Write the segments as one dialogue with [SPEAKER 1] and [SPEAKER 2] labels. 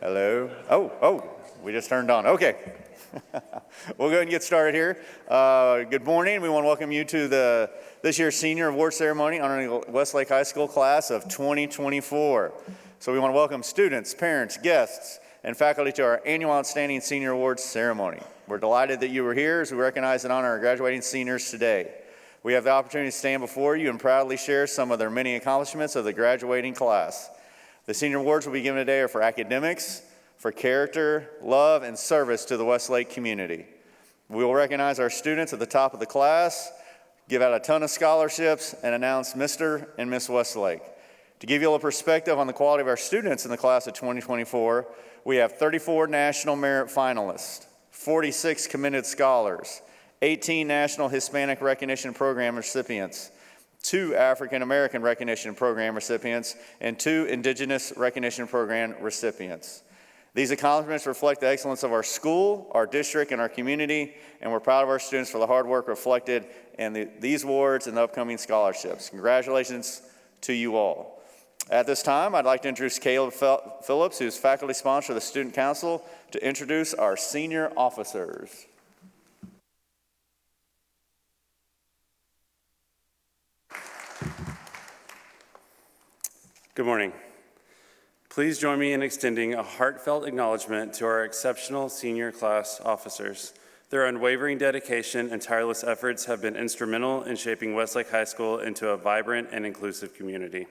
[SPEAKER 1] Hello. Oh, we just turned on. Okay. We'll go ahead and get started here. Good morning. We want to welcome you to this year's Senior Award Ceremony honoring the Westlake High School class of 2024. So we want to welcome students, parents, guests, and faculty to our annual Outstanding Senior Awards Ceremony. We're delighted that you were here as we recognize and honor our graduating seniors today. We have the opportunity to stand before you and proudly share some of their many accomplishments of the graduating class. The senior awards will be given today are for academics, for character, love, and service to the Westlake community. We will recognize our students at the top of the class, give out a ton of scholarships, and announce Mr. and Miss Westlake. To give you a little perspective on the quality of our students in the class of 2024, we have 34 National Merit finalists, 46 commended scholars, 18 National Hispanic Recognition Program recipients, 2 African American Recognition Program recipients, and 2 Indigenous Recognition Program recipients. These accomplishments reflect the excellence of our school, our district, and our community, and we're proud of our students for the hard work reflected in these awards and the upcoming scholarships. Congratulations to you all. At this time, I'd like to introduce Caleb Phillips, who's faculty sponsor of the Student Council, to introduce our senior officers.
[SPEAKER 2] Good morning. Please join me in extending a heartfelt acknowledgement to our exceptional senior class officers. Their unwavering dedication and tireless efforts have been instrumental in shaping Westlake High School into a vibrant and inclusive community.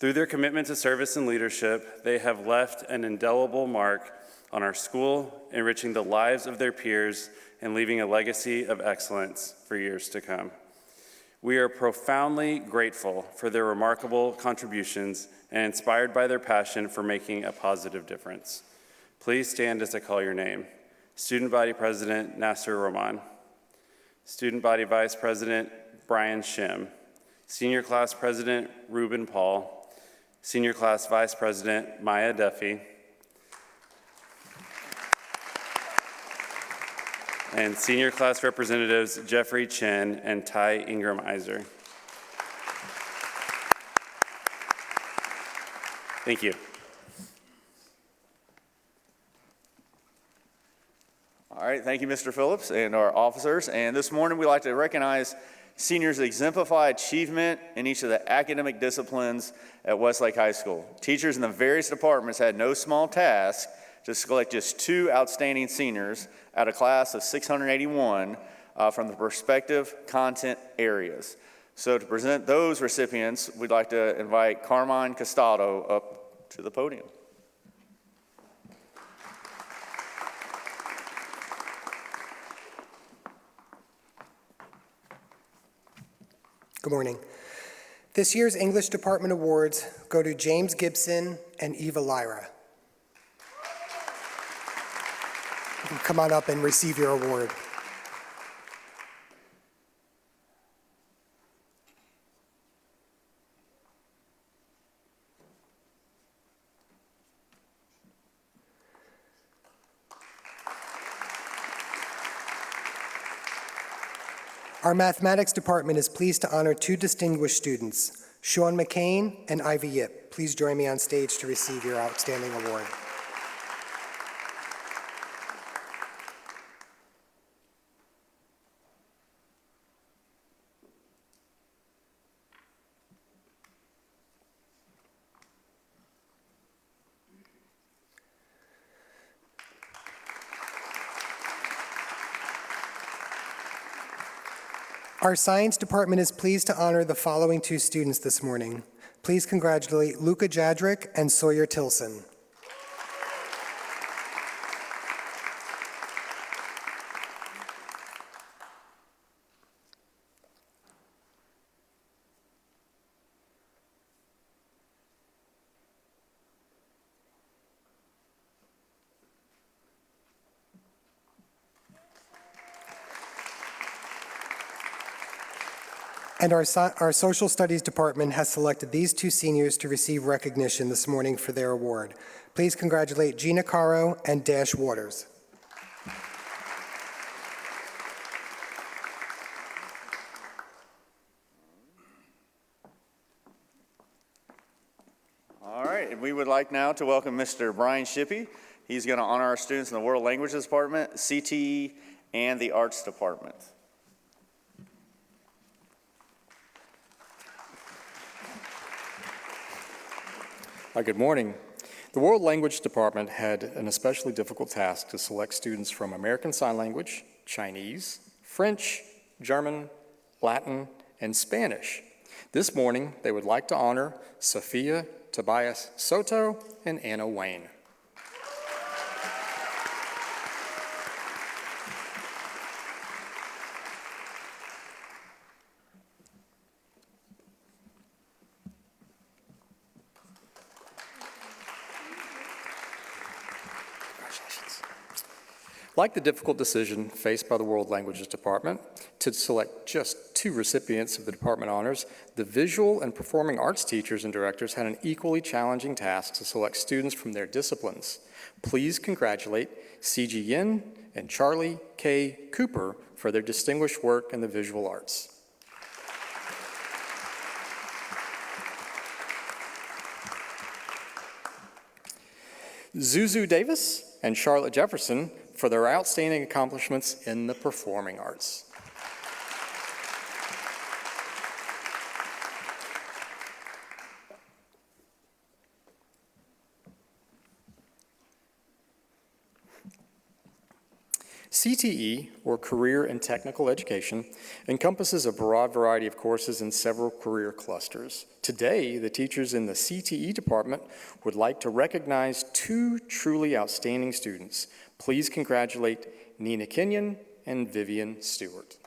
[SPEAKER 2] Through their commitment to service and leadership, they have left an indelible mark on our school, enriching the lives of their peers and leaving a legacy of excellence for years to come. We are profoundly grateful for their remarkable contributions and inspired by their passion for making a positive difference. Please stand as I call your name. Student Body President Nasser Roman. Student Body Vice President Brian Shim. Senior Class President Ruben Paul. Senior Class Vice President Maya Duffy. And Senior Class Representatives Jeffrey Chen and Ty Ingram-Iser. Thank you.
[SPEAKER 1] All right, thank you, Mr. Phillips, and our officers. And this morning, we'd like to recognize seniors that exemplify achievement in each of the academic disciplines at Westlake High School. Teachers in the various departments had no small task to select just 2 outstanding seniors out of a class of 681 from the respective content areas. So to present those recipients, we'd like to invite Carmine Costado up to the podium.
[SPEAKER 3] Good morning. This year's English Department Awards go to James Gibson and Eva Lyra. You can come on up and receive your award. Our mathematics department is pleased to honor 2 distinguished students, Sean McCain and Ivy Yip. Please join me on stage to receive your outstanding award. Our science department is pleased to honor the following 2 students this morning. Please congratulate Luca Jadrick and Sawyer Tilson. And our social studies department has selected these 2 seniors to receive recognition this morning for their award. Please congratulate Gina Caro and Dash Waters.
[SPEAKER 1] All right, and we would like now to welcome Mr. Brian Shippey. He's going to honor our students in the World Languages Department, CTE, and the Arts Department.
[SPEAKER 4] Good morning. The World Language Department had an especially difficult task to select students from American Sign Language, Chinese, French, German, Latin, and Spanish. This morning, they would like to honor Sophia Tobias Soto and Anna Wayne. Like the difficult decision faced by the World Languages Department to select just 2 recipients of the department honors, the visual and performing arts teachers and directors had an equally challenging task to select students from their disciplines. Please congratulate C.G. Yin and Charlie K. Cooper for their distinguished work in the visual arts. Zuzu Davis and Charlotte Jefferson for their outstanding accomplishments in the performing arts. CTE, or Career and Technical Education, encompasses a broad variety of courses in several career clusters. Today, the teachers in the CTE department would like to recognize 2 truly outstanding students. Please congratulate Nina Kenyon and Vivian Stewart.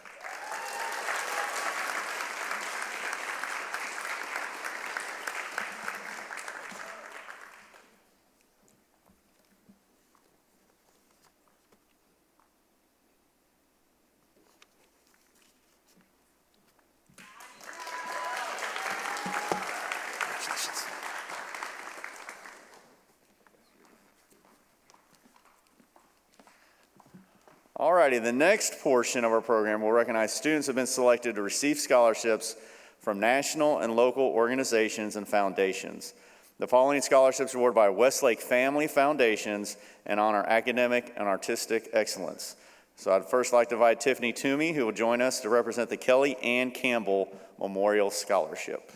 [SPEAKER 1] Alrighty, the next portion of our program will recognize students who have been selected to receive scholarships from national and local organizations and foundations. The following scholarships are awarded by Westlake Family Foundations and honor academic and artistic excellence. So I'd first like to invite Tiffany Toomey, who will join us to represent the Kelly Ann Campbell Memorial Scholarship.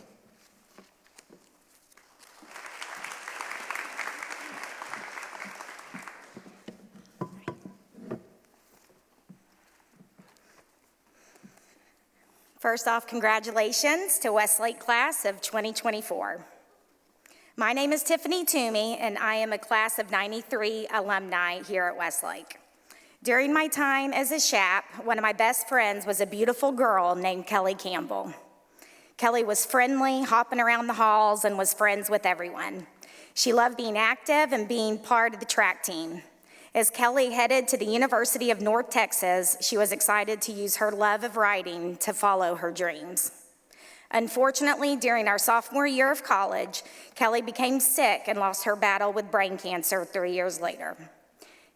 [SPEAKER 5] First off, congratulations to Westlake class of 2024. My name is Tiffany Toomey, and I am a class of 93 alumni here at Westlake. During my time as a SHAP, one of my best friends was a beautiful girl named Kelly Campbell. Kelly was friendly, hopping around the halls, and was friends with everyone. She loved being active and being part of the track team. As Kelly headed to the University of North Texas, she was excited to use her love of writing to follow her dreams. Unfortunately, during our sophomore year of college, Kelly became sick and lost her battle with brain cancer 3 years later.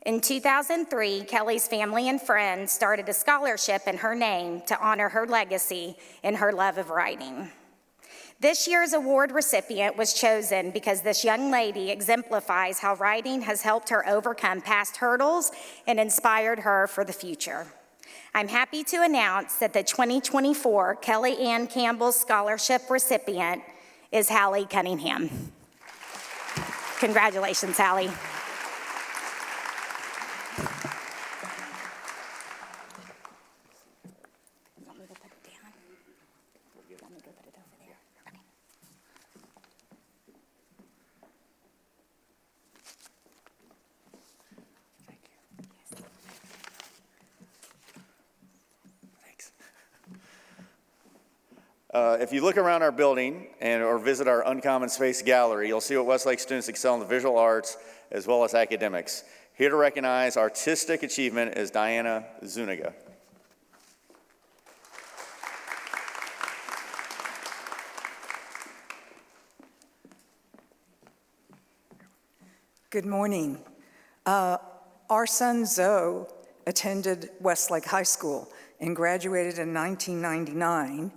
[SPEAKER 5] In 2003, Kelly's family and friends started a scholarship in her name to honor her legacy and her love of writing. This year's award recipient was chosen because this young lady exemplifies how writing has helped her overcome past hurdles and inspired her for the future. I'm happy to announce that the 2024 Kelly Ann Campbell Scholarship recipient is Hallie Cunningham. Congratulations, Hallie.
[SPEAKER 1] If you look around our building or visit our Uncommon Space Gallery, you'll see what Westlake students excel in the visual arts as well as academics. Here to recognize artistic achievement is Diana Zuniga.
[SPEAKER 6] Good morning. Our son Zoe attended Westlake High School and graduated in 1999.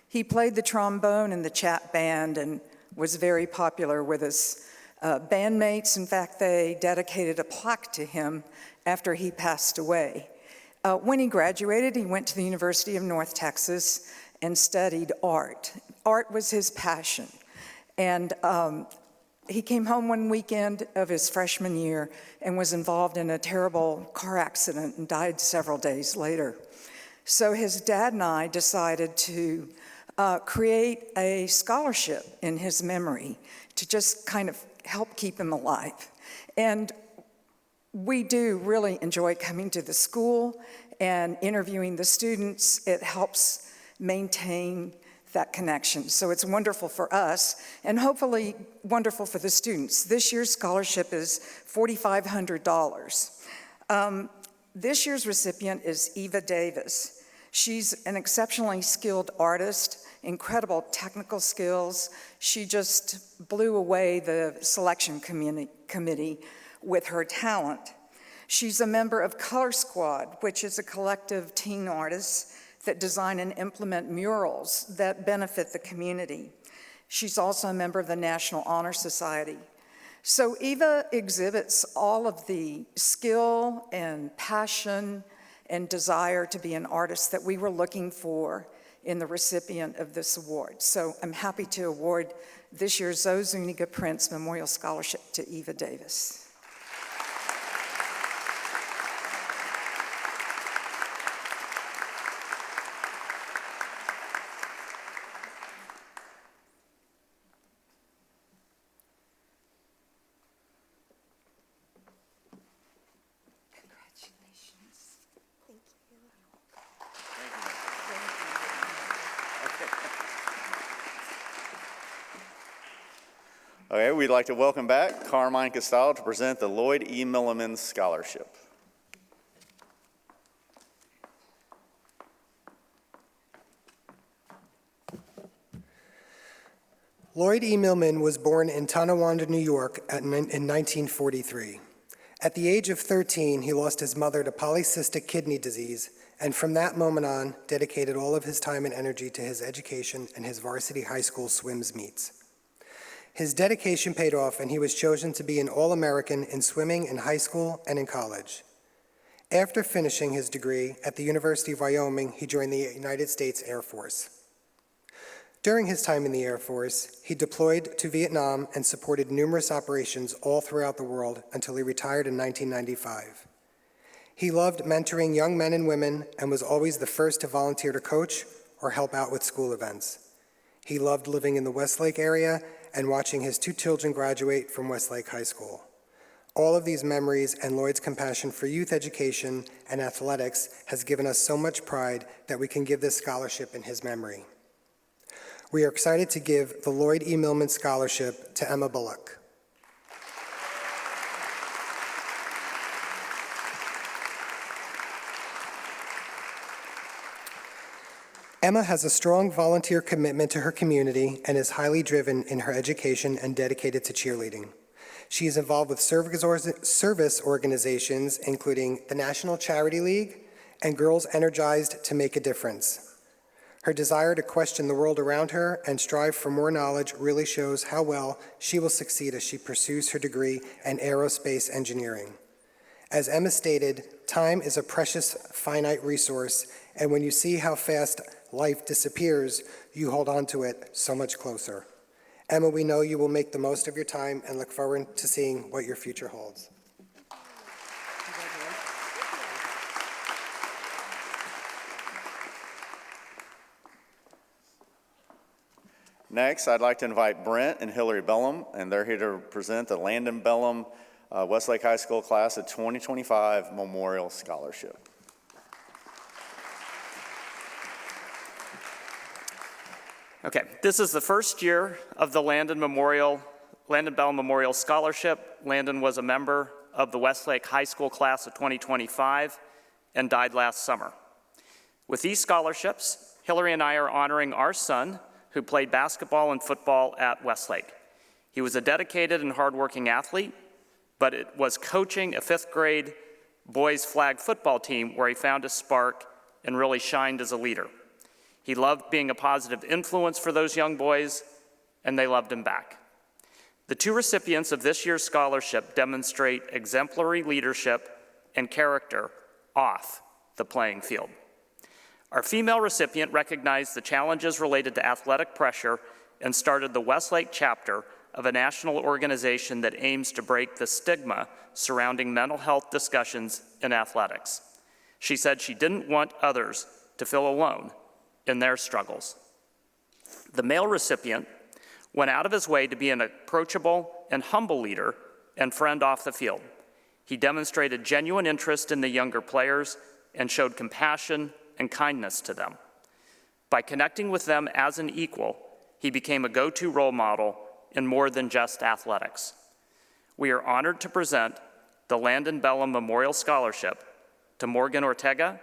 [SPEAKER 6] He played the trombone in the chap band and was very popular with his bandmates. In fact, they dedicated a plaque to him after he passed away. When he graduated, he went to the University of North Texas and studied art. Art was his passion. And he came home one weekend of his freshman year and was involved in a terrible car accident and died several days later. So his dad and I decided to create a scholarship in his memory to just kind of help keep him alive. And we do really enjoy coming to the school and interviewing the students. It helps maintain that connection. So it's wonderful for us and hopefully wonderful for the students. This year's scholarship is $4,500. This year's recipient is Eva Davis. She's an exceptionally skilled artist, incredible technical skills. She just blew away the selection committee with her talent. She's a member of Color Squad, which is a collective of teen artists that design and implement murals that benefit the community. She's also a member of the National Honor Society. So Eva exhibits all of the skill and passion and desire to be an artist that we were looking for in the recipient of this award. So I'm happy to award this year's Zoe Zuniga Prince Memorial Scholarship to Eva Davis.
[SPEAKER 1] Okay, we'd like to welcome back Carmine Castile to present the Lloyd E. Milliman Scholarship.
[SPEAKER 3] Lloyd E. Millman was born in Tonawanda, New York in 1943. At the age of 13, he lost his mother to polycystic kidney disease, and from that moment on, dedicated all of his time and energy to his education and his varsity high school swims meets. His dedication paid off, and he was chosen to be an All-American in swimming in high school and in college. After finishing his degree at the University of Wyoming, he joined the United States Air Force. During his time in the Air Force, he deployed to Vietnam and supported numerous operations all throughout the world until he retired in 1995. He loved mentoring young men and women and was always the first to volunteer to coach or help out with school events. He loved living in the Westlake area and watching his 2 children graduate from Westlake High School. All of these memories and Lloyd's compassion for youth education and athletics has given us so much pride that we can give this scholarship in his memory. We are excited to give the Lloyd E. Millman Scholarship to Emma Bullock. Emma has a strong volunteer commitment to her community and is highly driven in her education and dedicated to cheerleading. She is involved with service organizations, including the National Charity League and Girls Energized to Make a Difference. Her desire to question the world around her and strive for more knowledge really shows how well she will succeed as she pursues her degree in aerospace engineering. As Emma stated, time is a precious, finite resource, and when you see how fast life disappears, you hold on to it so much closer. Emma, we know you will make the most of your time and look forward to seeing what your future holds.
[SPEAKER 1] Next, I'd like to invite Brent and Hillary Bellum, and they're here to present the Landon Bellum Westlake High School Class of 2025 Memorial Scholarship.
[SPEAKER 7] Okay, this is the first year of the Landon Bellum Memorial Scholarship. Landon was a member of the Westlake High School Class of 2025 and died last summer. With these scholarships, Hillary and I are honoring our son, who played basketball and football at Westlake. He was a dedicated and hardworking athlete, but it was coaching a 5th grade boys flag football team where he found a spark and really shined as a leader. He loved being a positive influence for those young boys and they loved him back. The two recipients of this year's scholarship demonstrate exemplary leadership and character off the playing field. Our female recipient recognized the challenges related to athletic pressure and started the Westlake chapter of a national organization that aims to break the stigma surrounding mental health discussions in athletics. She said she didn't want others to feel alone in their struggles. The male recipient went out of his way to be an approachable and humble leader and friend off the field. He demonstrated genuine interest in the younger players and showed compassion and kindness to them. By connecting with them as an equal, he became a go-to role model in more than just athletics. We are honored to present the Landon Bellum Memorial Scholarship to Morgan Ortega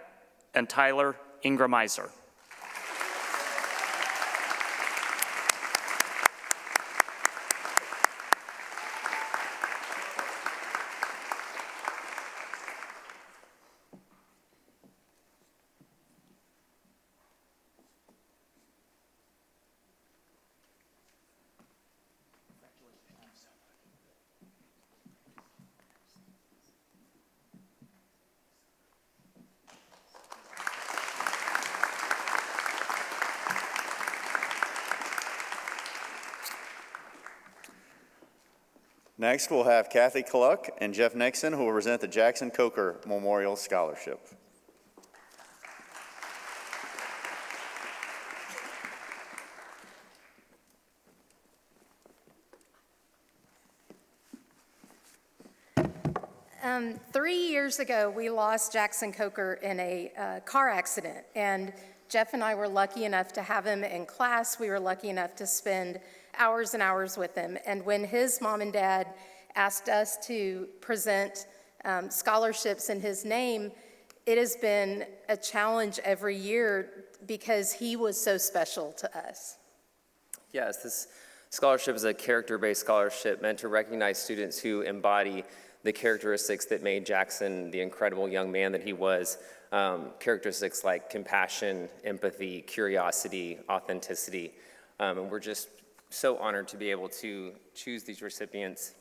[SPEAKER 7] and Tyler Ingramiser.
[SPEAKER 1] Next, we'll have Kathy Cluck and Jeff Nixon, who will present the Jackson Coker Memorial Scholarship.
[SPEAKER 8] Three years ago, we lost Jackson Coker in a car accident, and Jeff and I were lucky enough to have him in class. We were lucky enough to spend hours and hours with him, and when his mom and dad asked us to present scholarships in his name, it has been a challenge every year because he was so special to us.
[SPEAKER 9] Yes, this scholarship is a character-based scholarship meant to recognize students who embody the characteristics that made Jackson the incredible young man that he was. Characteristics like compassion, empathy, curiosity, authenticity. And we're just so honored to be able to choose these recipients,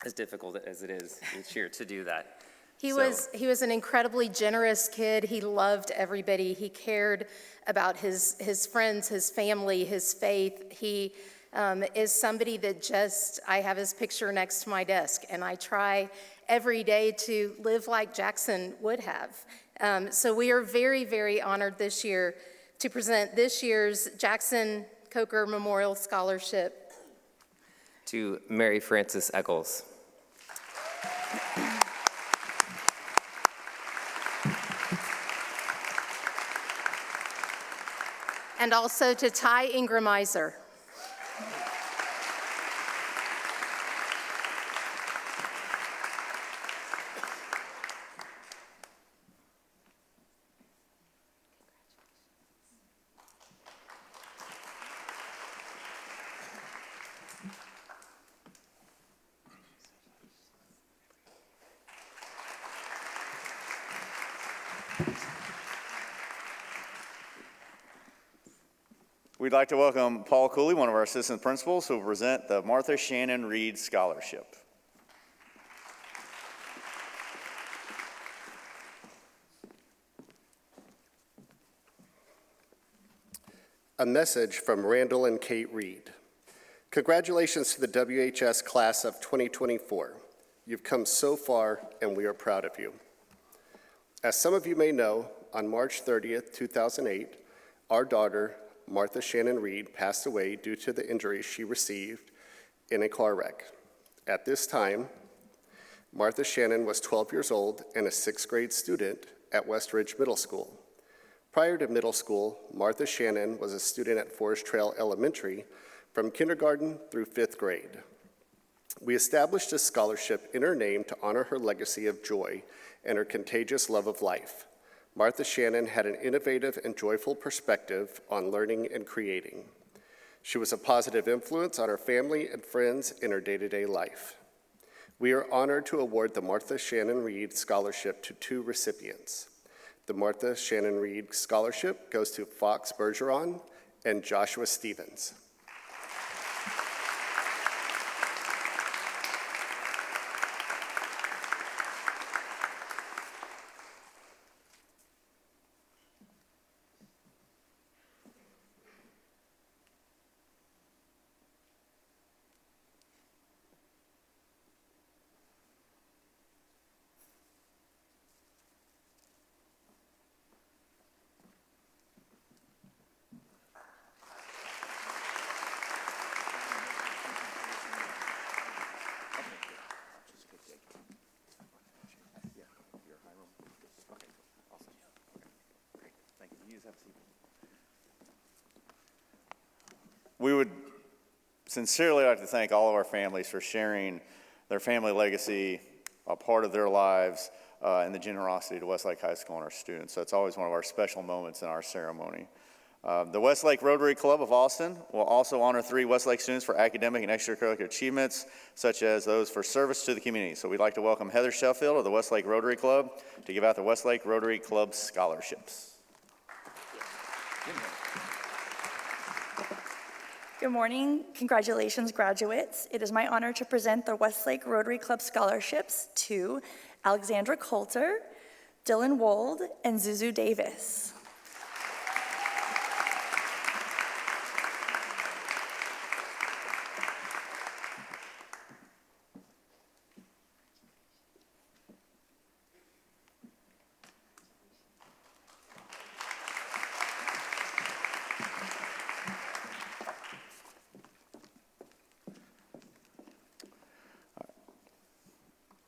[SPEAKER 9] as difficult as it is each year to do that.
[SPEAKER 8] He was an incredibly generous kid. He loved everybody. He cared about his friends, his family, his faith. He is somebody that I have his picture next to my desk, and I try every day to live like Jackson would have. So we are very, very honored this year to present this year's Jackson Coker Memorial Scholarship
[SPEAKER 9] to Mary Frances Eccles.
[SPEAKER 8] And also to Ty Ingramiser.
[SPEAKER 1] We'd like to welcome Paul Cooley, one of our assistant principals, who will present the Martha Shannon Reed Scholarship.
[SPEAKER 10] A message from Randall and Kate Reed. Congratulations to the WHS class of 2024. You've come so far, and we are proud of you. As some of you may know, on March 30th, 2008, our daughter, Martha Shannon Reed, passed away due to the injuries she received in a car wreck. At this time, Martha Shannon was 12 years old and a 6th grade student at West Ridge Middle School. Prior to middle school, Martha Shannon was a student at Forest Trail Elementary from kindergarten through 5th grade. We established a scholarship in her name to honor her legacy of joy and her contagious love of life. Martha Shannon had an innovative and joyful perspective on learning and creating. She was a positive influence on her family and friends in her day-to-day life. We are honored to award the Martha Shannon Reed Scholarship to 2 recipients. The Martha Shannon Reed Scholarship goes to Fox Bergeron and Joshua Stevens.
[SPEAKER 1] we would sincerely like to thank all of our families for sharing their family legacy, a part of their lives, and the generosity to Westlake High School and our students. So it's always one of our special moments in our ceremony. The Westlake Rotary Club of Austin will also honor 3 Westlake students for academic and extracurricular achievements, such as those for service to the community. So we'd like to welcome Heather Sheffield of the Westlake Rotary Club to give out the Westlake Rotary Club scholarships.
[SPEAKER 11] Good morning. Congratulations, graduates. It is my honor to present the Westlake Rotary Club scholarships to Alexandra Coulter, Dylan Wold, and Zuzu Davis.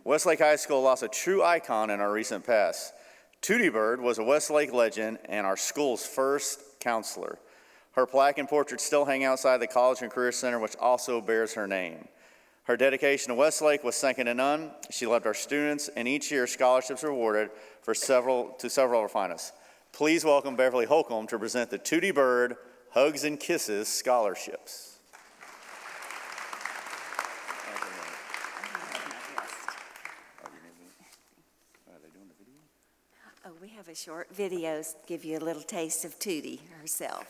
[SPEAKER 1] Westlake High School lost a true icon in our recent past. Tootie Bird was a Westlake legend and our school's first counselor. Her plaque and portrait still hang outside the College and Career Center, which also bears her name. Her dedication to Westlake was second to none. She loved our students, and each year scholarships are awarded to several of our finalists. Please welcome Beverly Holcomb to present the Tootie Bird Hugs and Kisses scholarships.
[SPEAKER 12] Oh, we have a short video to give you a little taste of Tootie herself.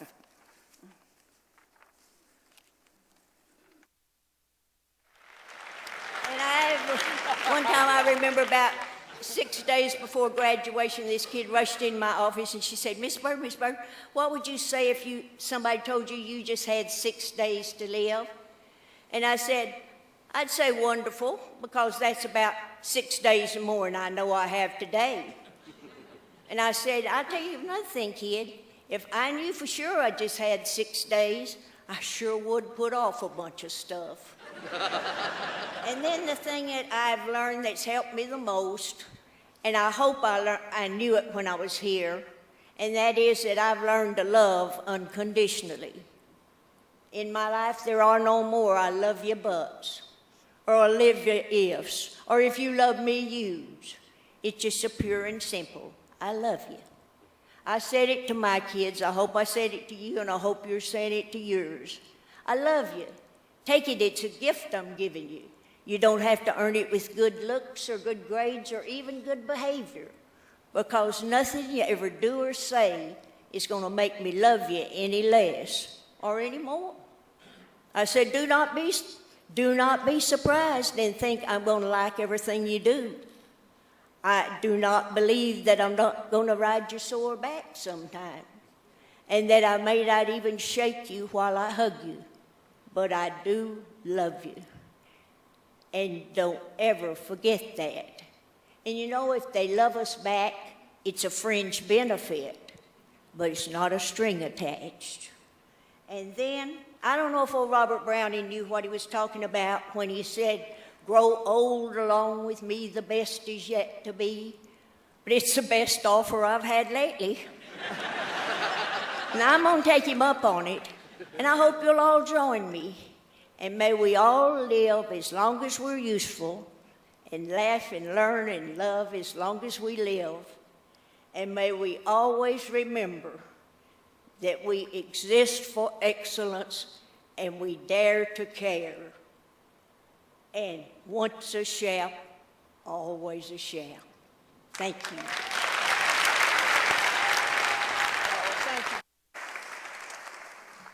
[SPEAKER 13] And one time I remember about 6 days before graduation, this kid rushed in my office and she said, Miss Bird, what would you say if somebody told you you just had 6 days to live? And I said, I'd say wonderful, because that's about 6 days more than I know I have today. And I said, I'll tell you another thing, kid. If I knew for sure I just had 6 days, I sure would put off a bunch of stuff. And then the thing that I've learned that's helped me the most, and I hope I knew it when I was here, and that is that I've learned to love unconditionally. In my life, there are no more I love you buts, or Olivia ifs, or if you love me, yous. It's just so pure and simple. I love you. I said it to my kids. I hope I said it to you, and I hope you're saying it to yours. I love you. Take it, it's a gift I'm giving you. You don't have to earn it with good looks or good grades or even good behavior, because nothing you ever do or say is going to make me love you any less or any more. I said, do not be surprised and think I'm going to like everything you do. I do not believe that I'm not going to ride your sore back sometime, and that I may not even shake you while I hug you, but I do love you. And don't ever forget that. And you know, if they love us back, it's a fringe benefit, but it's not a string attached. And then, I don't know if old Robert Browning knew what he was talking about when he said, grow old along with me, the best is yet to be. But it's the best offer I've had lately. And I'm going to take him up on it, and I hope you'll all join me. And may we all live as long as we're useful, and laugh and learn and love as long as we live. And may we always remember that we exist for excellence, and we dare to care. And once a shout, always a shout. Thank you.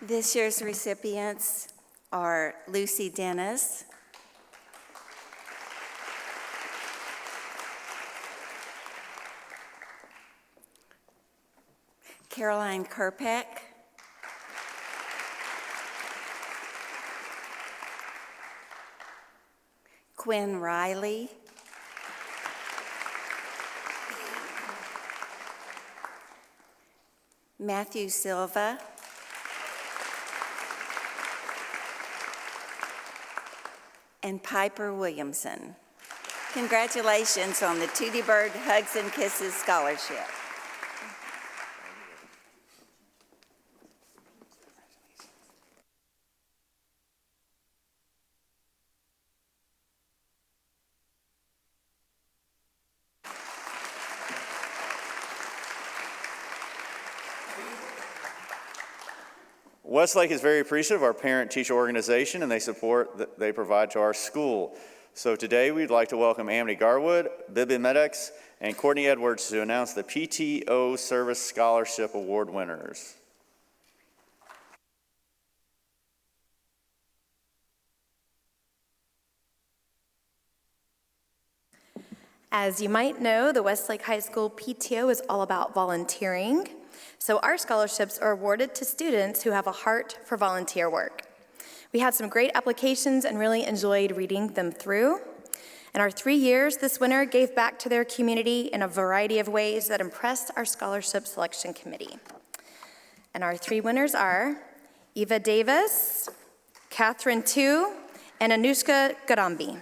[SPEAKER 12] This year's recipients are Lucy Dennis, Caroline Kerpeck, Quinn Riley, Matthew Silva, and Piper Williamson. Congratulations on the Tootie Bird Hugs and Kisses Scholarship.
[SPEAKER 1] Westlake is very appreciative of our parent-teacher organization and the support that they provide to our school. So today we'd like to welcome Amity Garwood, Bibi Medex, and Courtney Edwards to announce the PTO Service Scholarship Award winners.
[SPEAKER 8] As you might know, the Westlake High School PTO is all about volunteering. So our scholarships are awarded to students who have a heart for volunteer work. We had some great applications and really enjoyed reading them through. In our 3 years, this winner gave back to their community in a variety of ways that impressed our scholarship selection committee. And our 3 winners are Eva Davis, Catherine Tu, and Anushka Garambi.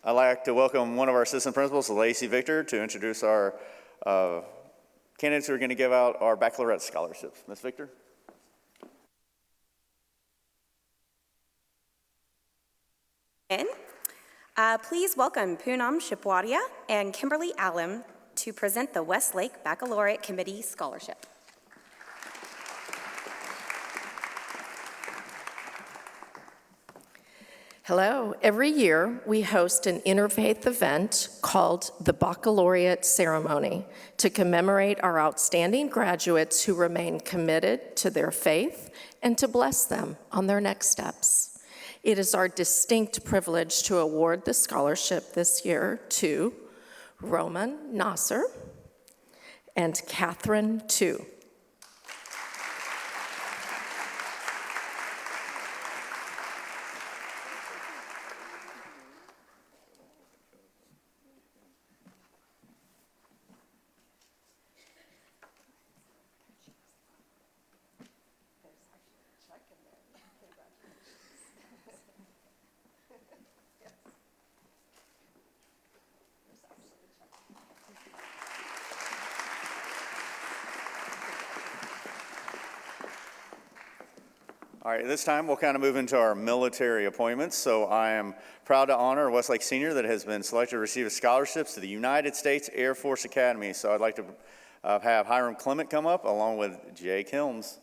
[SPEAKER 1] I'd like to welcome one of our assistant principals, Lacey Victor, to introduce our candidates who are going to give out our baccalaureate scholarships. Ms. Victor?
[SPEAKER 14] Please welcome Poonam Shipwadia and Kimberly Allen to present the Westlake Baccalaureate Committee Scholarship.
[SPEAKER 15] Hello. Every year, we host an interfaith event called the Baccalaureate Ceremony to commemorate our outstanding graduates who remain committed to their faith and to bless them on their next steps. It is our distinct privilege to award the scholarship this year to Roman Nasser and Catherine Tu.
[SPEAKER 1] All right, this time we'll kind of move into our military appointments. So I am proud to honor a Westlake senior that has been selected to receive scholarships to the United States Air Force Academy. So I'd like to have Hiram Clement come up along with Jake Helms.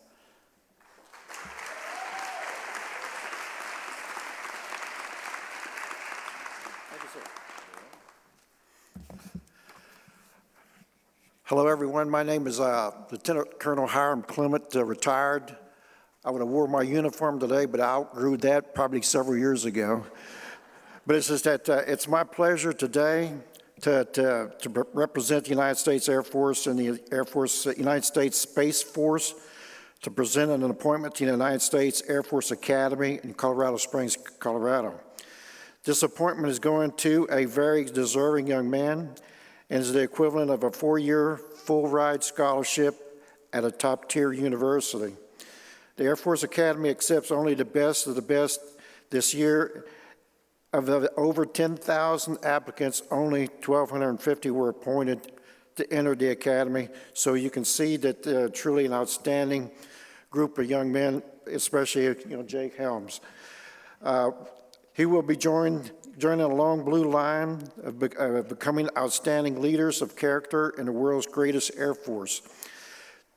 [SPEAKER 16] Hello, everyone. My name is Lieutenant Colonel Hiram Clement, retired. I would have wore my uniform today, but I outgrew that probably several years ago. But it's just that it's my pleasure today to represent the United States Air Force and the United States Space Force to present an appointment to the United States Air Force Academy in Colorado Springs, Colorado. This appointment is going to a very deserving young man and is the equivalent of a 4-year full-ride scholarship at a top-tier university. The Air Force Academy accepts only the best of the best. This year, of the over 10,000 applicants, only 1,250 were appointed to enter the academy. So you can see that truly an outstanding group of young men, especially Jake Helms. He will be joining a long blue line of becoming outstanding leaders of character in the world's greatest Air Force.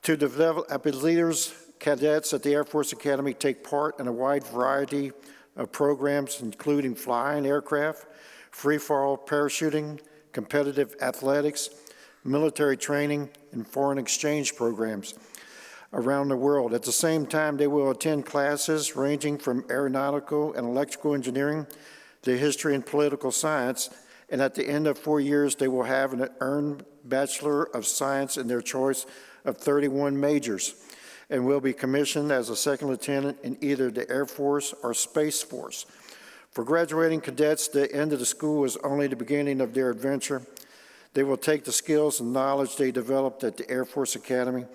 [SPEAKER 16] To develop as leaders, cadets at the Air Force Academy take part in a wide variety of programs, including flying aircraft, free-fall parachuting, competitive athletics, military training, and foreign exchange programs around the world. At the same time, they will attend classes ranging from aeronautical and electrical engineering to history and political science, and at the end of 4 years, they will have an earned Bachelor of Science in their choice of 31 majors, and will be commissioned as a second lieutenant in either the Air Force or Space Force. For graduating cadets, the end of the school is only the beginning of their adventure. They will take the skills and knowledge they developed at the Air Force Academy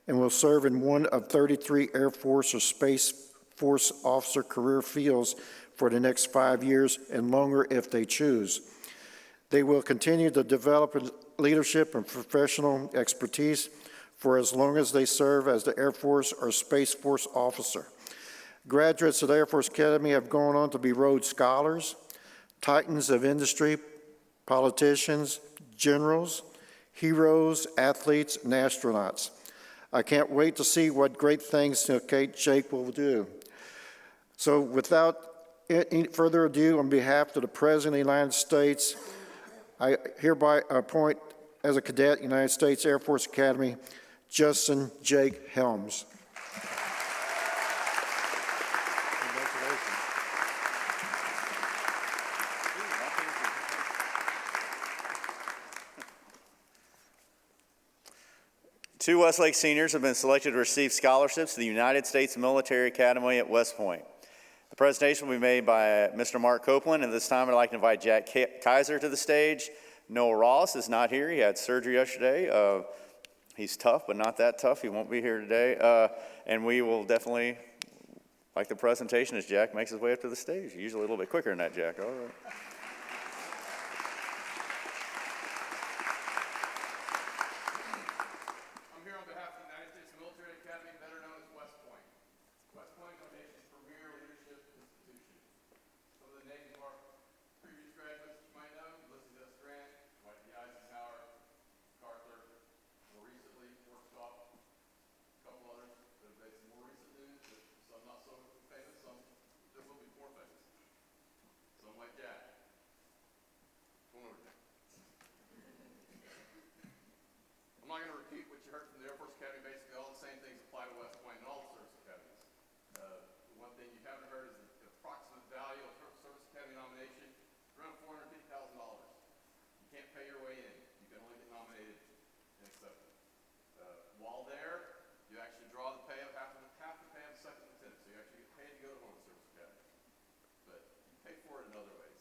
[SPEAKER 16] and will serve in one of 33 Air Force or Space Force officer career fields for the next 5 years and longer if they choose. They will continue to develop leadership and professional expertise for as long as they serve as the Air Force or Space Force officer. Graduates of the Air Force Academy have gone on to be Rhodes Scholars, titans of industry, politicians, generals, heroes, athletes, and astronauts. I can't wait to see what great things Kate Jake will do. So without any further ado, on behalf of the President of the United States, I hereby appoint as a cadet United States Air Force Academy, Justin Jake Helms.
[SPEAKER 1] Two Westlake seniors have been selected to receive scholarships to the United States Military Academy at West Point. The presentation will be made by Mr. Mark Copeland, and this time I'd like to invite Jack Kaiser to the stage. Noah Ross is not here. He had surgery yesterday. He's tough, but not that tough. He won't be here today. And we will definitely like the presentation as Jack makes his way up to the stage. Usually a little bit quicker than that, Jack. All right.
[SPEAKER 17] I'm not going to repeat what you heard from the Air Force Academy. Basically, all the same things apply to West Point and all the service academies. The one thing you haven't heard is the approximate value of service academy nomination, around $450,000. You can't pay your way in. You can only get nominated and accepted. While there, you actually draw the pay of half the pay of a second lieutenant. So you actually get paid to go to one of the service academies. But you pay for it in other ways.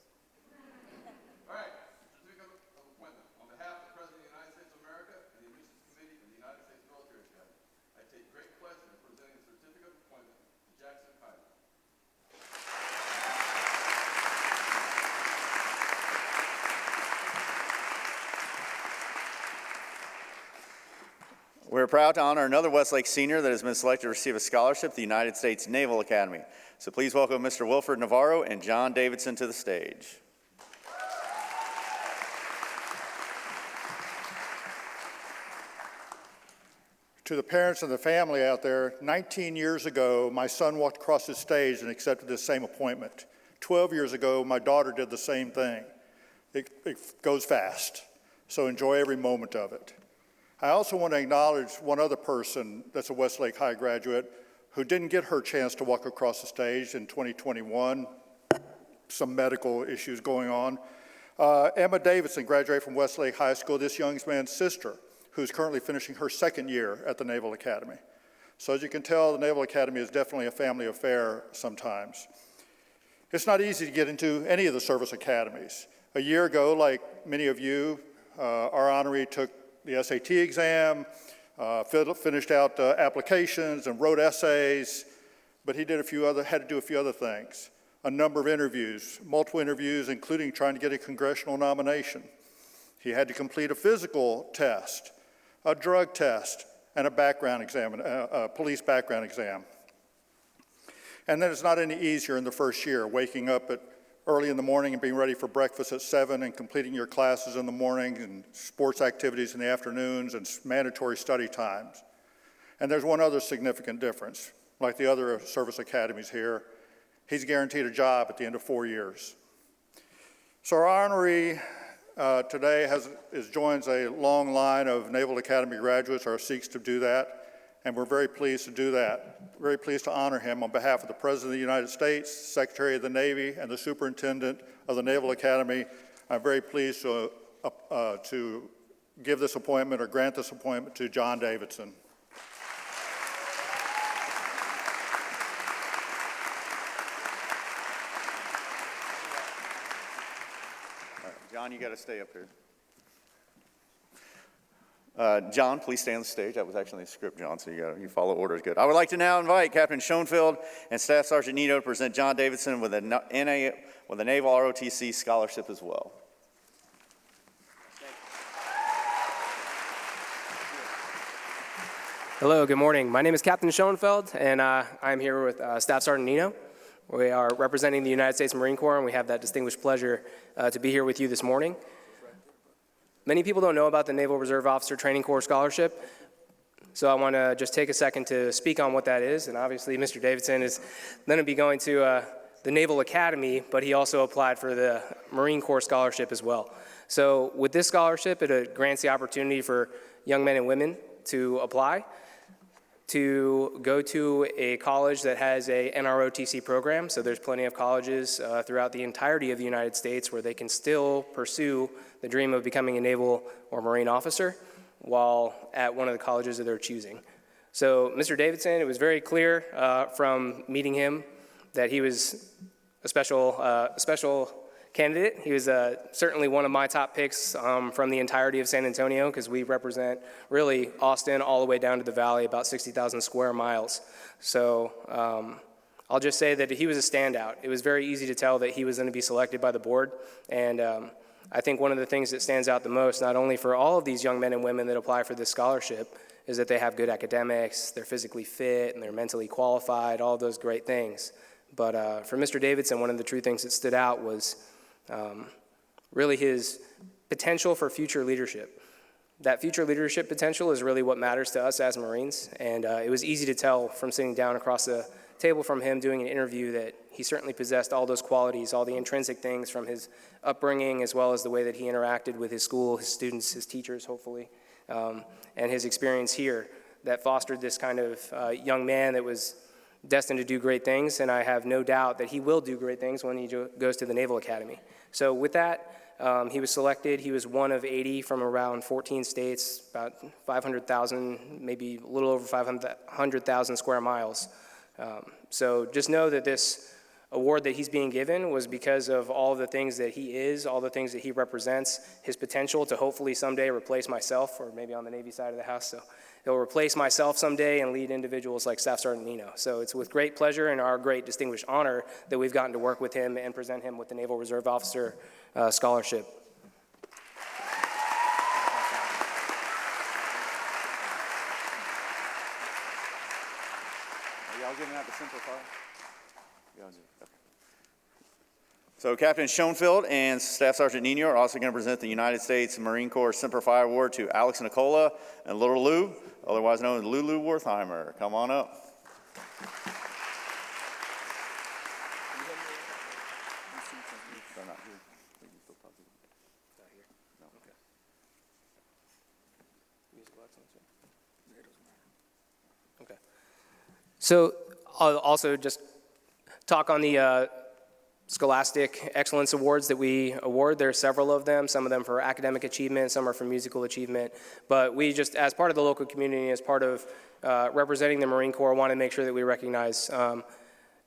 [SPEAKER 17] All right. Certificate of appointment. On behalf of the President of the United States of America and the Admissions Committee of the United States Military Academy, I take great pleasure in presenting the certificate of appointment to Jackson Kaiser.
[SPEAKER 1] We're proud to honor another Westlake senior that has been selected to receive a scholarship at the United States Naval Academy. So please welcome Mr. Wilfred Navarro and John Davidson to the stage.
[SPEAKER 18] To the parents and the family out there, 19 years ago, my son walked across the stage and accepted the same appointment. 12 years ago, my daughter did the same thing. It goes fast, so enjoy every moment of it. I also want to acknowledge one other person that's a Westlake High graduate who didn't get her chance to walk across the stage in 2021, some medical issues going on. Emma Davidson graduated from Westlake High School, this young man's sister, who's currently finishing her second year at the Naval Academy. So as you can tell, the Naval Academy is definitely a family affair sometimes. It's not easy to get into any of the service academies. A year ago, like many of you, our honoree took the SAT exam, finished out applications and wrote essays, but he had to do a few other things. A number of interviews, multiple interviews, including trying to get a congressional nomination. He had to complete a physical test, a drug test, and a background exam, a police background exam. And then it's not any easier in the first year, waking up early in the morning and being ready for breakfast at 7 and completing your classes in the morning and sports activities in the afternoons and mandatory study times. And there's one other significant difference. Like the other service academies here, he's guaranteed a job at the end of 4 years. So our honoree today joins a long line of Naval Academy graduates or seeks to do that, and we're very pleased to do that. Very pleased to honor him on behalf of the President of the United States, Secretary of the Navy, and the Superintendent of the Naval Academy. I'm very pleased to give this appointment or grant this appointment to John Davidson.
[SPEAKER 1] John, you got to stay up here. John, please stay on the stage. That was actually the script, John, so you follow orders good. I would like to now invite Captain Schoenfeld and Staff Sergeant Nino to present John Davidson with a Naval ROTC scholarship as well.
[SPEAKER 19] Hello, good morning. My name is Captain Schoenfeld, and I'm here with Staff Sergeant Nino. We are representing the United States Marine Corps, and we have that distinguished pleasure to be here with you this morning. Many people don't know about the Naval Reserve Officer Training Corps Scholarship, so I want to just take a second to speak on what that is. And obviously, Mr. Davidson is going to be going to the Naval Academy, but he also applied for the Marine Corps Scholarship as well. So with this scholarship, it grants the opportunity for young men and women to apply to go to a college that has a NROTC program. So there's plenty of colleges throughout the entirety of the United States where they can still pursue the dream of becoming a naval or Marine officer while at one of the colleges that they're choosing. So Mr. Davidson, it was very clear from meeting him that he was a special candidate. He was certainly one of my top picks from the entirety of San Antonio, because we represent really Austin all the way down to the valley, about 60,000 square miles. So I'll just say that he was a standout. It was very easy to tell that he was going to be selected by the board, and I think one of the things that stands out the most, not only for all of these young men and women that apply for this scholarship, is that they have good academics, they're physically fit, and they're mentally qualified, all those great things. But for Mr. Davidson, one of the true things that stood out was really his potential for future leadership. That future leadership potential is really what matters to us as Marines, and it was easy to tell from sitting down across the table from him doing an interview that he certainly possessed all those qualities, all the intrinsic things from his upbringing, as well as the way that he interacted with his school, his students, his teachers, hopefully, and his experience here that fostered this kind of young man that was destined to do great things, and I have no doubt that he will do great things when he goes to the Naval Academy. So with that, he was selected. He was one of 80 from around 14 states, about 500,000, maybe a little over 500,000 square miles. So just know that this award that he's being given was because of all the things that he is, all the things that he represents, his potential to hopefully someday replace myself, or maybe on the Navy side of the house. So he'll replace myself someday and lead individuals like Staff Sergeant Nino. So it's with great pleasure and our great distinguished honor that we've gotten to work with him and present him with the Naval Reserve Officer Scholarship.
[SPEAKER 1] Are y'all giving out the simplifier? So Captain Schoenfeld and Staff Sergeant Nino are also going to present the United States Marine Corps Semper Fi Award to Alex Nicola and Little Lou, otherwise known as Lulu Wertheimer. Come on up.
[SPEAKER 19] Okay. So I'll also just talk on the Scholastic Excellence Awards that we award. There are several of them, some of them for academic achievement, some are for musical achievement. But we just, as part of the local community, as part of representing the Marine Corps, want to make sure that we recognize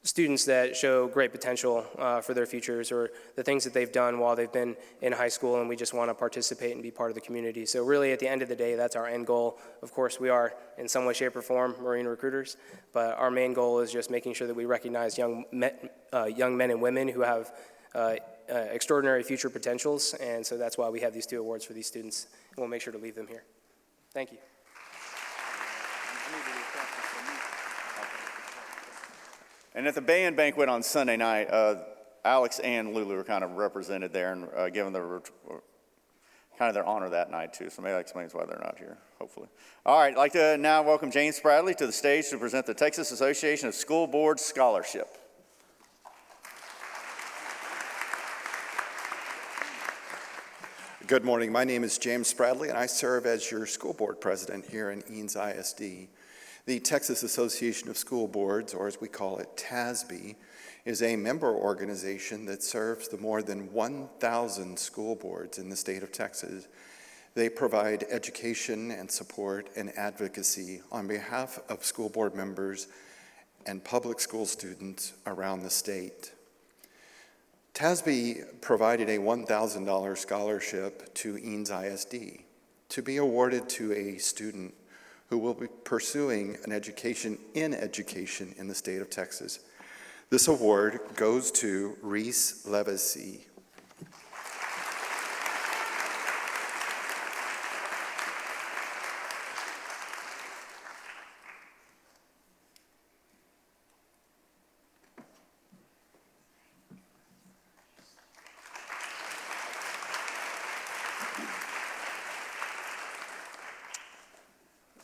[SPEAKER 19] students that show great potential for their futures, or the things that they've done while they've been in high school, and we just want to participate and be part of the community. So really, at the end of the day, that's our end goal. Of course, we are, in some way, shape, or form, Marine recruiters, but our main goal is just making sure that we recognize young men and women who have extraordinary future potentials, and so that's why we have these two awards for these students, and we'll make sure to leave them here. Thank you.
[SPEAKER 1] And at the band banquet on Sunday night, Alex and Lulu were kind of represented there and given kind of their honor that night too. So maybe that explains why they're not here, hopefully. All right, I'd like to now welcome James Spradley to the stage to present the Texas Association of School Board Scholarship.
[SPEAKER 20] Good morning. My name is James Spradley, and I serve as your school board president here in Eanes ISD. The Texas Association of School Boards, or as we call it, TASB, is a member organization that serves the more than 1,000 school boards in the state of Texas. They provide education and support and advocacy on behalf of school board members and public school students around the state. TASB provided a $1,000 scholarship to Eanes ISD to be awarded to a student who will be pursuing an education in the state of Texas. This award goes to Reese Levacy.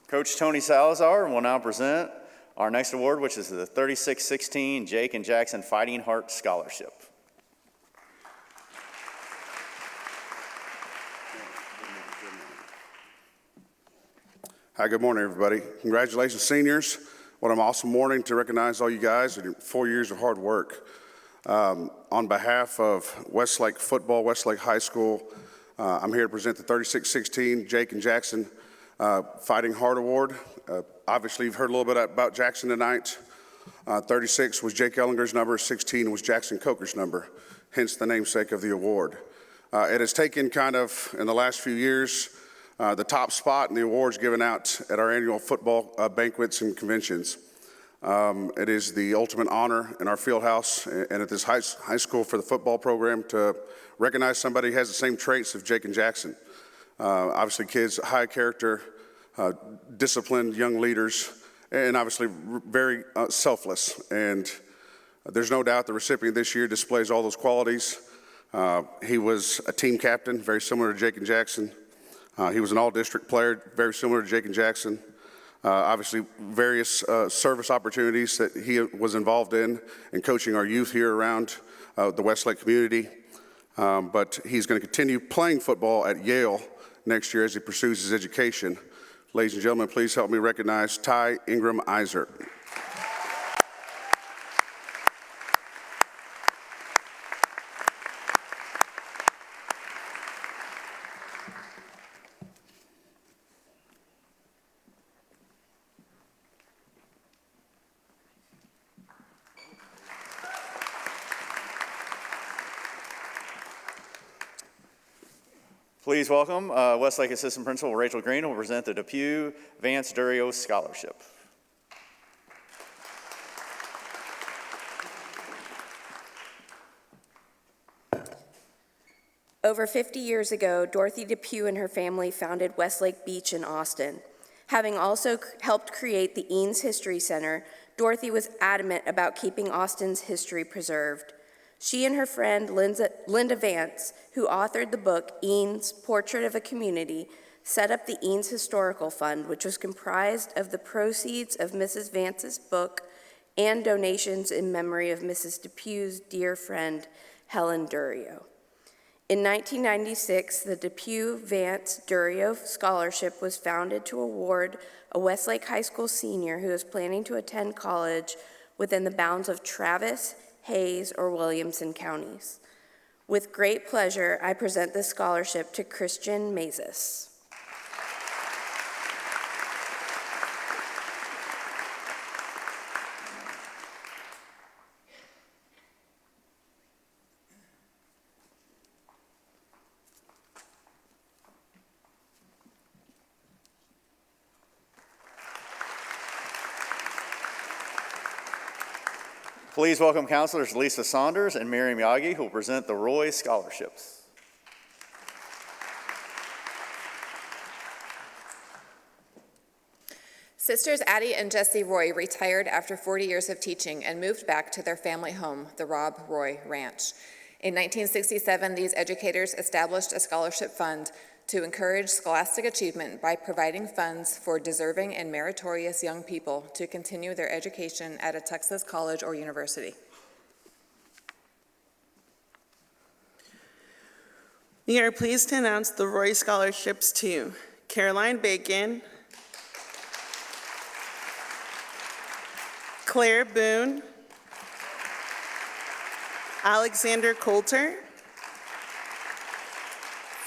[SPEAKER 1] Coach Tony Salazar will now present our next award, which is the 3616 Jake and Jackson Fighting Heart Scholarship.
[SPEAKER 21] Hi, good morning, everybody. Congratulations, seniors. What an awesome morning to recognize all you guys and your 4 years of hard work. On behalf of Westlake Football, Westlake High School, I'm here to present the 3616 Jake and Jackson Fighting Heart Award. Obviously, you've heard a little bit about Jackson tonight. 36 was Jake Ellinger's number, 16 was Jackson Coker's number, hence the namesake of the award. It has taken kind of, in the last few years, the top spot in the awards given out at our annual football banquets and conventions. It is the ultimate honor in our field house and at this high school for the football program to recognize somebody who has the same traits of Jake and Jackson. Obviously, kids, high character, disciplined young leaders, and obviously very selfless. And there's no doubt the recipient this year displays all those qualities. He was a team captain, very similar to Jake and Jackson. He was an all-district player, very similar to Jake and Jackson. Obviously, various service opportunities that he was involved in coaching our youth here around the Westlake community. But he's going to continue playing football at Yale next year as he pursues his education. Ladies and gentlemen, please help me recognize Ty Ingram Eisert.
[SPEAKER 1] Please welcome Westlake Assistant Principal Rachel Green, who will present the Depew Vance Durio Scholarship.
[SPEAKER 14] Over 50 years ago, Dorothy Depew and her family founded Westlake Beach in Austin. Having also helped create the Eanes History Center, Dorothy was adamant about keeping Austin's history preserved. She and her friend Linda Vance, who authored the book Eanes, Portrait of a Community, set up the Eanes Historical Fund, which was comprised of the proceeds of Mrs. Vance's book and donations in memory of Mrs. Depew's dear friend, Helen Durio. In 1996, the Depew Vance Durio Scholarship was founded to award a Westlake High School senior who is planning to attend college within the bounds of Travis, Hayes, or Williamson counties. With great pleasure, I present this scholarship to Christian Mazes.
[SPEAKER 1] Please welcome counselors Lisa Saunders and Miriam Yagi, who will present the Roy Scholarships.
[SPEAKER 22] Sisters Addie and Jessie Roy retired after 40 years of teaching and moved back to their family home, the Rob Roy Ranch. In 1967, these educators established a scholarship fund to encourage scholastic achievement by providing funds for deserving and meritorious young people to continue their education at a Texas college or university.
[SPEAKER 23] We are pleased to announce the Roy Scholarships to Caroline Bacon, Claire Boone, Alexander Coulter,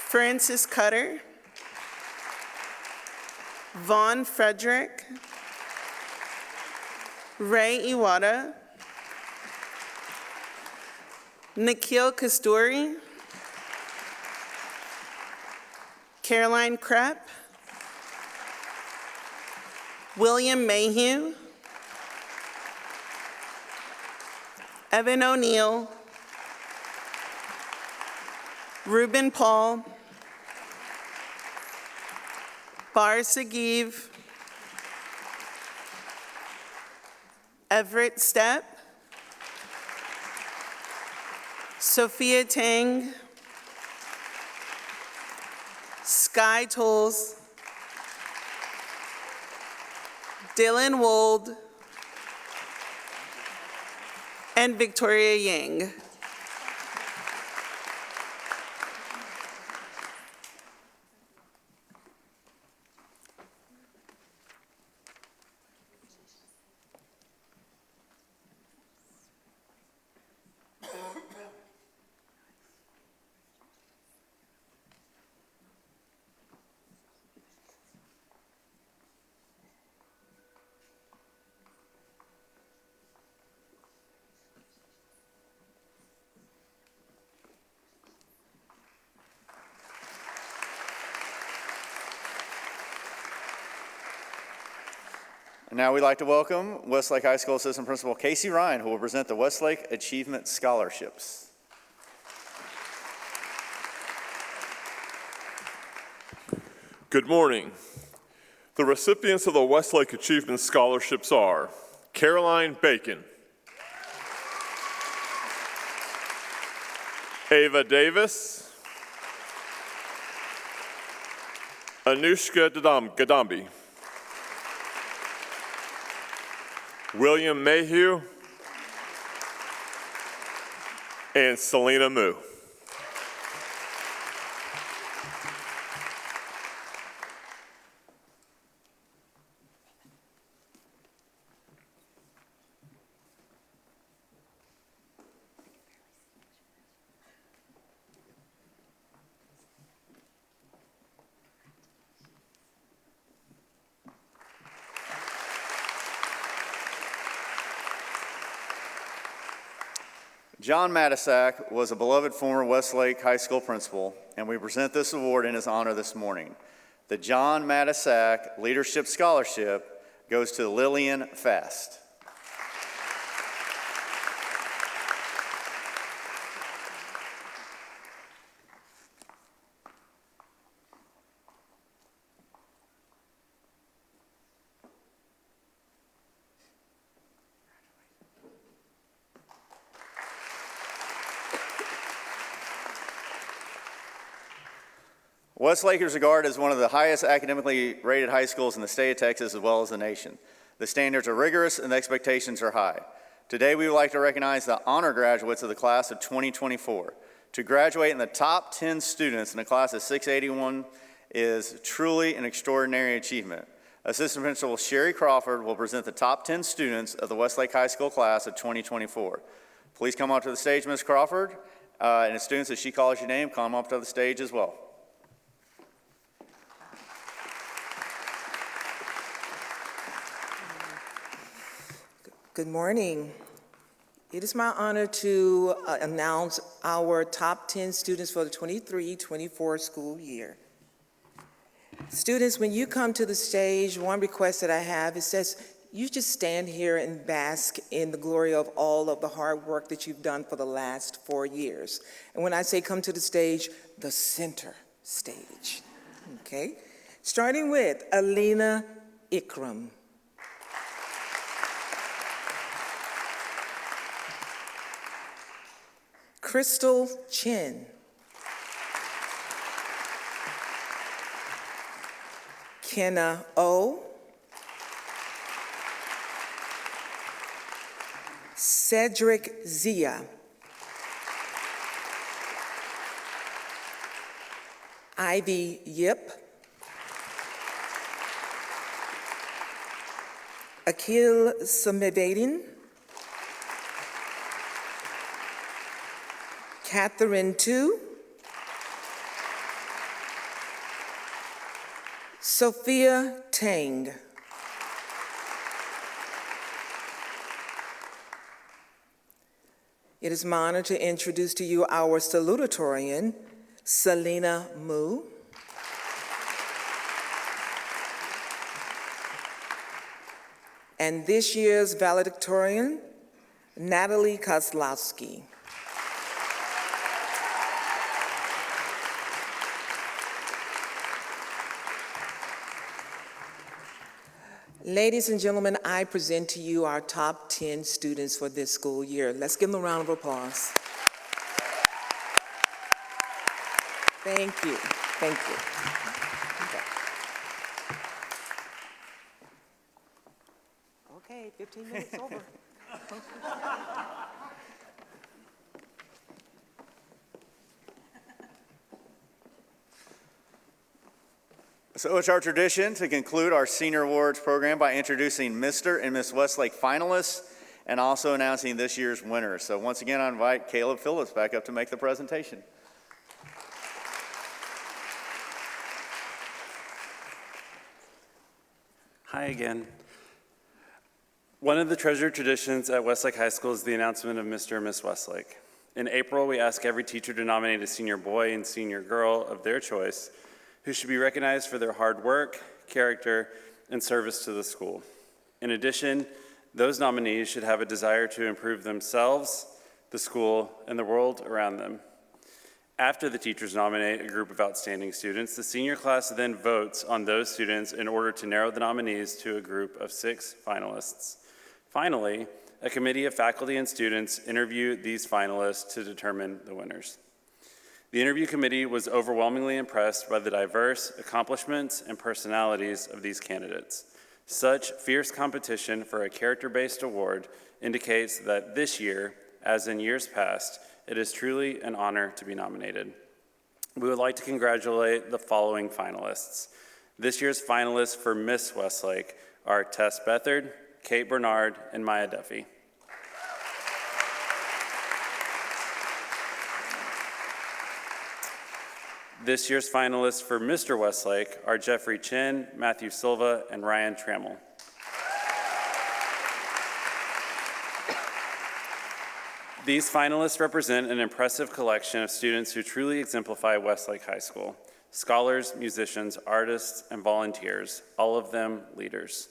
[SPEAKER 23] Francis Cutter, Vaughn Frederick, Ray Iwata, Nikhil Kasturi, Caroline Krepp, William Mayhew, Evan O'Neill, Ruben Paul, Bar Sagiv, Everett Stepp, Sophia Tang, Sky Tolles, Dylan Wold, and Victoria Yang.
[SPEAKER 1] Now we'd like to welcome Westlake High School Assistant Principal Casey Ryan, who will present the Westlake Achievement Scholarships.
[SPEAKER 2] Good morning. The recipients of the Westlake Achievement Scholarships are Caroline Bacon, Ava Davis, Anushka Gadambi, William Mayhew, and Selena Moo.
[SPEAKER 1] John Matisak was a beloved former Westlake High School principal, and we present this award in his honor this morning. The John Matisak Leadership Scholarship goes to Lillian Fast. Westlake is regarded as one of the highest academically rated high schools in the state of Texas as well as the nation. The standards are rigorous and the expectations are high. Today we would like to recognize the honor graduates of the class of 2024. To graduate in the top 10 students in the class of 681 is truly an extraordinary achievement. Assistant Principal Sherry Crawford will present the top 10 students of the Westlake High School class of 2024. Please come up to the stage, Ms. Crawford, and the students, as she calls your name, come up to the stage as well.
[SPEAKER 4] Good morning. It is my honor to announce our top 10 students for the 23-24 school year. Students, when you come to the stage, one request that I have is that you just stand here and bask in the glory of all of the hard work that you've done for the last 4 years. And when I say come to the stage, the center stage, okay? Starting with Alina Ikram. Crystal Chin. Kenna O. Cedric Zia. Ivy Yip. Akil Samedadin. Catherine Tu. Sophia Tang. It is my honor to introduce to you our salutatorian, Selena Moo. And this year's valedictorian, Natalie Kozlowski. Ladies and gentlemen, I present to you our top 10 students for this school year. Let's give them a round of applause. Thank you. Thank you. Okay, 15 minutes over.
[SPEAKER 1] So it's our tradition to conclude our Senior Awards program by introducing Mr. and Miss Westlake finalists and also announcing this year's winners. So once again, I invite Caleb Phillips back up to make the presentation.
[SPEAKER 3] Hi again. One of the treasured traditions at Westlake High School is the announcement of Mr. and Miss Westlake. In April, we ask every teacher to nominate a senior boy and senior girl of their choice who should be recognized for their hard work, character, and service to the school. In addition, those nominees should have a desire to improve themselves, the school, and the world around them. After the teachers nominate a group of outstanding students, the senior class then votes on those students in order to narrow the nominees to a group of 6 finalists. Finally, a committee of faculty and students interview these finalists to determine the winners. The interview committee was overwhelmingly impressed by the diverse accomplishments and personalities of these candidates. Such fierce competition for a character-based award indicates that this year, as in years past, it is truly an honor to be nominated. We would like to congratulate the following finalists. This year's finalists for Miss Westlake are Tess Bethard, Kate Bernard, and Maya Duffy. This year's finalists for Mr. Westlake are Jeffrey Chin, Matthew Silva, and Ryan Trammell. These finalists represent an impressive collection of students who truly exemplify Westlake High School. Scholars, musicians, artists, and volunteers, all of them leaders.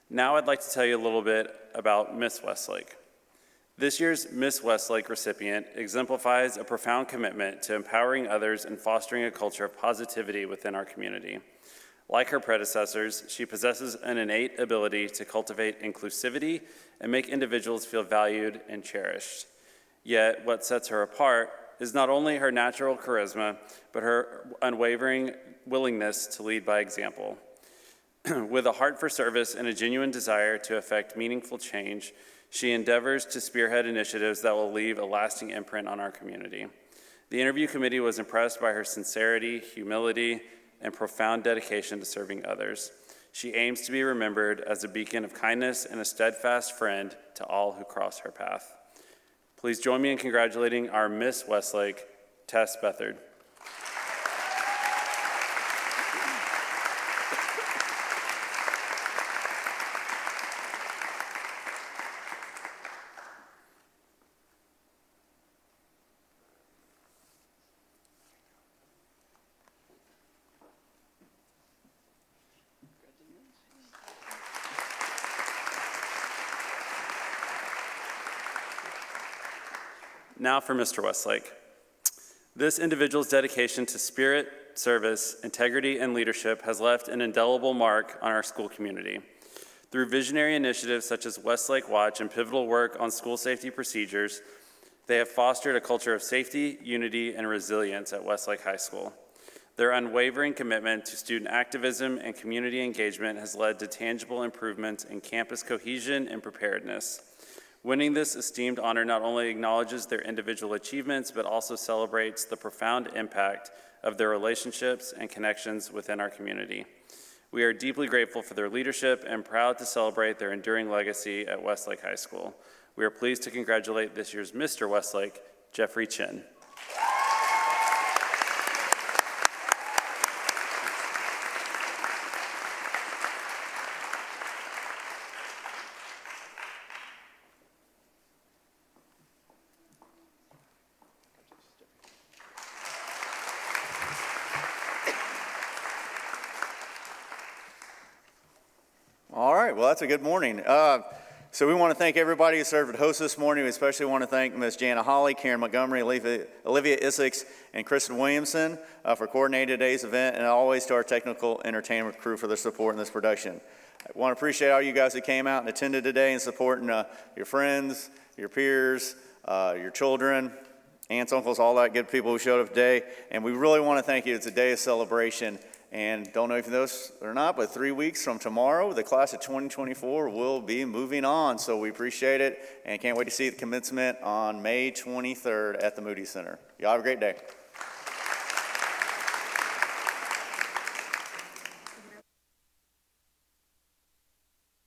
[SPEAKER 3] Now I'd like to tell you a little bit about Miss Westlake. This year's Miss Westlake recipient exemplifies a profound commitment to empowering others and fostering a culture of positivity within our community. Like her predecessors, she possesses an innate ability to cultivate inclusivity and make individuals feel valued and cherished. Yet, what sets her apart is not only her natural charisma, but her unwavering willingness to lead by example. With a heart for service and a genuine desire to effect meaningful change, she endeavors to spearhead initiatives that will leave a lasting imprint on our community. The interview committee was impressed by her sincerity, humility, and profound dedication to serving others. She aims to be remembered as a beacon of kindness and a steadfast friend to all who cross her path. Please join me in congratulating our Miss Westlake, Tess Bethard. Now for Mr. Westlake. This individual's dedication to spirit, service, integrity, and leadership has left an indelible mark on our school community. Through visionary initiatives such as Westlake Watch and pivotal work on school safety procedures, they have fostered a culture of safety, unity, and resilience at Westlake High School. Their unwavering commitment to student activism and community engagement has led to tangible improvements in campus cohesion and preparedness. Winning this esteemed honor not only acknowledges their individual achievements, but also celebrates the profound impact of their relationships and connections within our community. We are deeply grateful for their leadership and proud to celebrate their enduring legacy at Westlake High School. We are pleased to congratulate this year's Mr. Westlake, Jeffrey Chin.
[SPEAKER 1] All right, well, that's a good morning. So we want to thank everybody who served as host this morning. We especially want to thank Ms. Jana Holly, Karen Montgomery, Olivia Isaacs, and Kristen Williamson for coordinating today's event, and always to our technical entertainment crew for their support in this production. I want to appreciate all you guys that came out and attended today and supporting your friends, your peers, your children, aunts, uncles, all that good people who showed up today. And we really want to thank you. It's a day of celebration. And don't know if you know this or not, but 3 weeks from tomorrow, the class of 2024 will be moving on. So we appreciate it and can't wait to see the commencement on May 23rd at the Moody Center. Y'all have a great day.